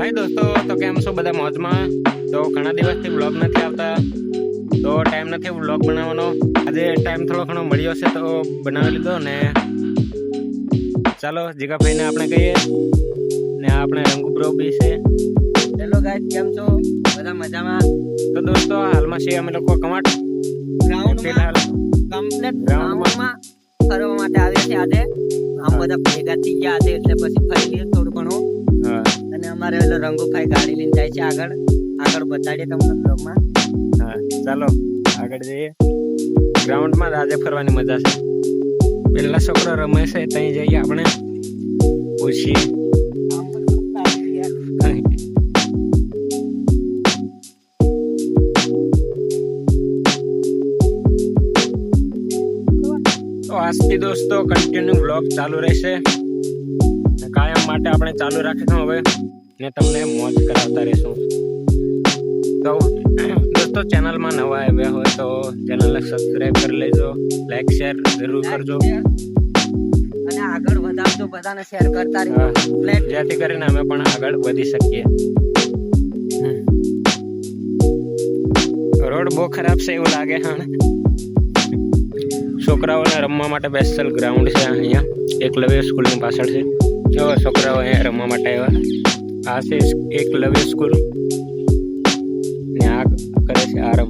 हाय दोस्तों, तो केम छो बधा मौजमां। तो घणा दिवसथी व्लॉग નથી આવતા, તો ટાઈમ નથી વ્લॉग બનાવવાનો। આજે ટાઈમ થોડો ઘણો મળ્યો છે તો બનાવી લીધો ને ચાલો જીગાભાઈને આપણે કહીએ ને આપણે રંગુ બ્રો બી છે। હેલો ગાઈસ, કેમ છો? બધા મજામાં? તો દોસ્તો હાલમાં છે અમે લોકો કમાટ ગ્રાઉન્ડમાં કમ્પ્લીટ ગ્રાઉન્ડમાં ફરવા માટે આવ્યા છે આજે। આમ બધા ભેગા થઈ ગયા આજે એટલે પછી ફરી લઈએ થોડું ઘણું। હા, અને અમારે ઓલો રંગુભાઈ ગાડી લઈને જાય છે આગળ બતાડીએ તમને બ્લોગમાં। હા ચાલો આગળ જઈએ। ગ્રાઉન્ડમાં આજે ફરવાની મજા છે। પેલા છોકરો રમે છે ત્યાં જઈએ આપણે પૂછીએ। તો આજથી દોસ્તો કન્ટિન્યુ વ્લોગ ચાલુ રહેશે, કાયમ માટે આપણે ચાલુ રાખીશું હવે ને તમને મોજ કરાવતા રહેશું। તો દોસ્તો ચેનલમાં નવા આવ્યા હોય તો ચેનલને સબસ્ક્રાઇબ કરી લેજો, લાઈક શેર જરૂર કરજો અને આગળ વધારજો, બધાને શેર કરતા રહેજો જેથી કરીને અમે પણ આગળ વધી શકીએ। રોડ બહુ ખરાબ છે એવું લાગે। હા, છોકરાઓને રમવા માટે સ્પેશિયલ ગ્રાઉન્ડ છે અહીંયા, એકલવ્ય સ્કૂલની પાછળ છે। જો છોકરાઓ અહીંયા રમવા માટે આવ્યા। આ છે એકલવ્ય સ્કૂલ ને આ કરે છે આરમ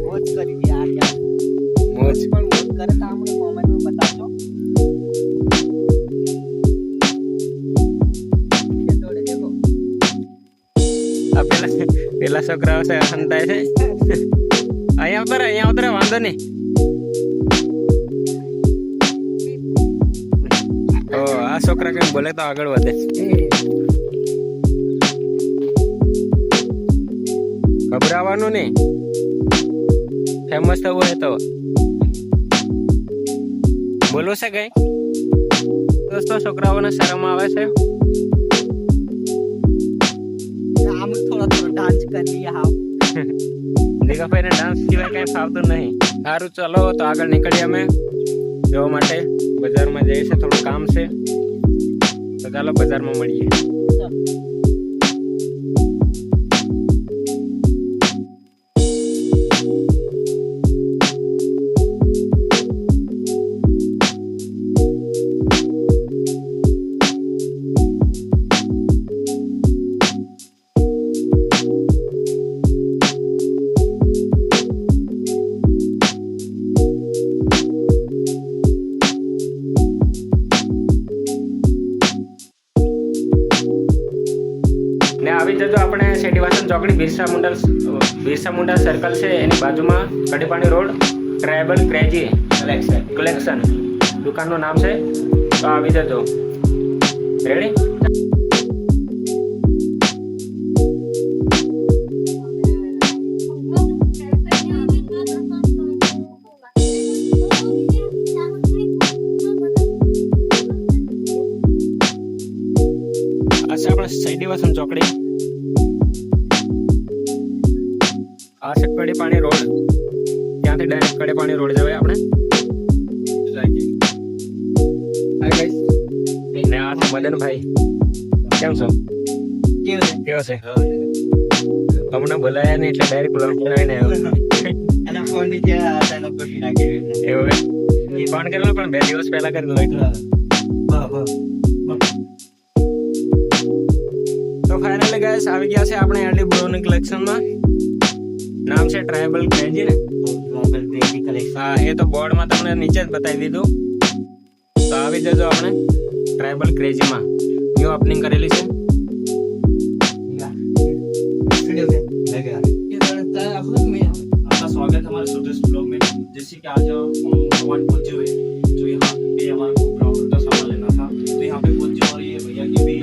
મોજ કરી દે આ યાર। મોજ પણ મોજ કરે તો અમને કોમેન્ટમાં બતાવજો। ये जोड़े देखो, આ પેલા છોકરાઓ છે હંતાય છે। અહીંયા ઉતરે વાંધો નહીં। તો આ છોકરા કેમ બોલે તો આગળ વધે। ગભરાવાનું નહીં, ફેમસ થવું હોય તો બોલો છે કઈ। દોસ્તો છોકરાઓને શરમ આવે છે। આમ થોડો ડાન્સ કરી લીએ હાવ। જીગાભાઈને ડાન્સ સિવાય કઈ ફાવતું નહીં। સારું ચાલો તો આગળ નીકળીએ અમે જોવા માટે। બજારમાં જઈએ છે, થોડું કામ છે તો ચાલો બજારમાં મળીએ। ને આવી જજો આપણે શેડીવાસન ચોકડી બિરસા મુંડા સર્કલ છે એની બાજુમાં કડીપાણી રોડ ટ્રાયબલ ક્રેજી કલેક્શન દુકાનનું નામ છે। તો આવી જજો। રેડી? આ છે આપણે શેડીવાસન ચોકડી, આ છે કડીપાણી રોડ, ત્યાંથી ડાયરેક્ટ કડીપાણી રોડ જવાય આપણે। ને આ છે મદનભાઈ, કેમ છો? કેવો છે? અમને બોલાયા નહીં એટલે ડાયરેક્ટ બ્લોગ બનાવીને આવ્યો। અને ફોન નીચે આટાનો કોશી નાખી એવું ફોન કરેલો પણ 2 દિવસ પહેલા કરેલો એટલે તો ફાઇનલી ગાઈસ આવી ગયા છે આપણે એરડી બ્રોની કલેક્શનમાં। નામ છે ટ્રાયબલ ક્રેજી ને। હા, એ તો બોર્ડમાં તમને નીચે જ બતાવી દીધું। તો આવી જજો આપણે ટ્રાયબલ ક્રેજીમાં, ન્યू ઓપનિંગ કરેલી છે। आपका स्वागत है हमारे छोटे ब्लॉग में। जैसे कि आज हम भगवान पहुंचे हुए, जो यहाँ पे हमारे को ग्राउंड का सामान लेना था, तो यहाँ पे पहुंचे और ये भैया की भी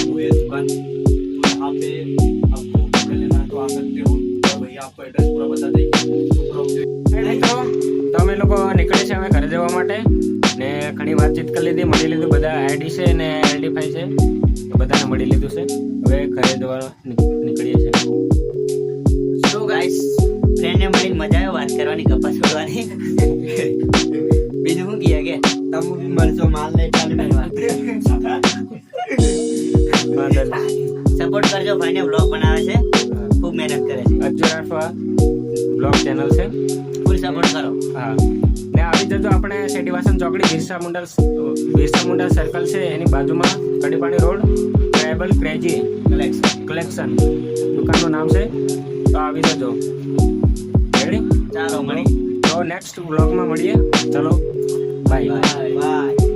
हुए दुकान, तो यहाँ पे आपको कपड़े लेना है तो आ सकते हो। और भैया आपको एड्रेस पूरा बता देंगे तो पूरा તો અમે લોકો નીકળે છે અમે ઘરે જવા માટે ને ઘણી વાતચીત કરી લીધી, મળી લીધું। બધા આઈડી છે ને આઈડેન્ટિફાઈ છે તો બધાને મળી લીધું છે। હવે ઘરે જવા નીકળીએ છીએ। સો ગાઈસ, ફ્રેન્ડને મળીને મજા આવે વાત કરવાની, ગપ્પા છોડવાની। બીજું શું કહીએ કે તમે મળશો માલ લઈ ચાલુ વાંધો નહીં. સપોર્ટ કરજો, ભાઈને બ્લોગ બનાવે છે, ખૂબ મહેનત કરે છે. અજ્જુ રાઠવા બ્લોગ ચેનલ છે. ફૂલ સપોર્ટ કરો. હા, ને આવી જજો આપણે સેડીવાસન ચોકડી બિરસા મુંડા સર્કલ છે એની બાજુમાં કડીપાણી રોડ ટ્રાઇબલ ક્રેજી કલેક્શન દુકાનનું નામ છે. તો આવી જજો. રેડી? ચાલો મળી. તો નેક્સ્ટ બ્લોગમાં મળીએ. ચલો બાય. બાય.